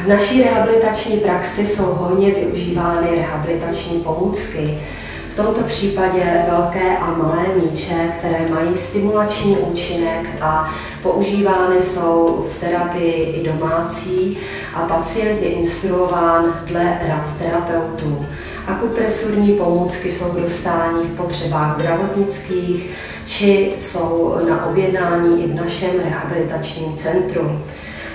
V naší rehabilitační praxi jsou hojně využívány rehabilitační pomůcky. V tomto případě velké a malé míče, které mají stimulační účinek a používány jsou v terapii i domácí a pacient je instruován dle rad terapeutů. Akupresurní pomůcky jsou k dostání v potřebách zdravotnických či jsou na objednání i v našem rehabilitačním centru.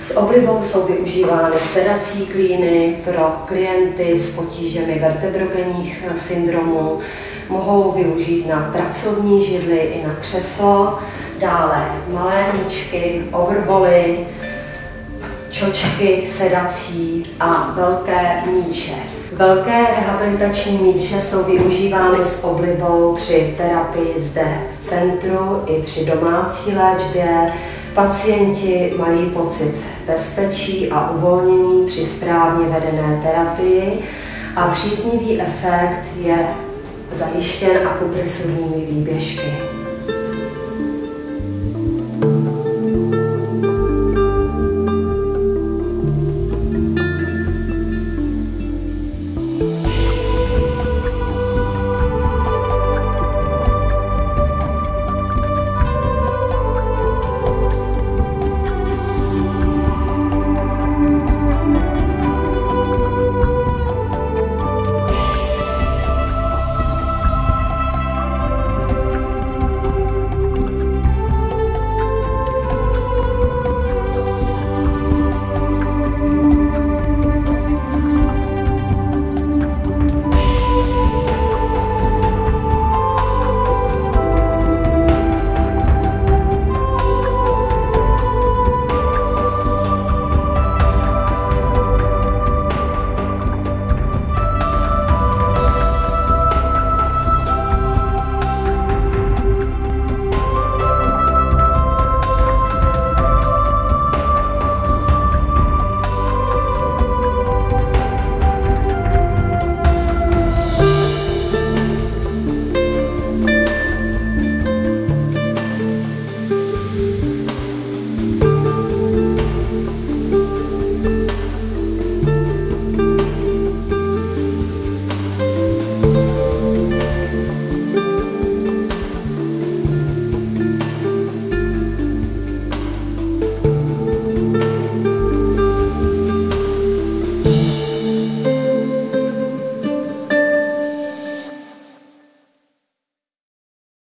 S oblibou jsou využívány sedací klíny pro klienty s potížemi vertebrogenních syndromů. Mohou využít na pracovní židli i na křeslo. Dále malé míčky, overboly, čočky sedací a velké míče. Velké rehabilitační míče jsou využívány s oblibou při terapii zde v centru i při domácí léčbě. Pacienti mají pocit bezpečí a uvolnění při správně vedené terapii a příznivý efekt je zajištěn akupresurními výběžky.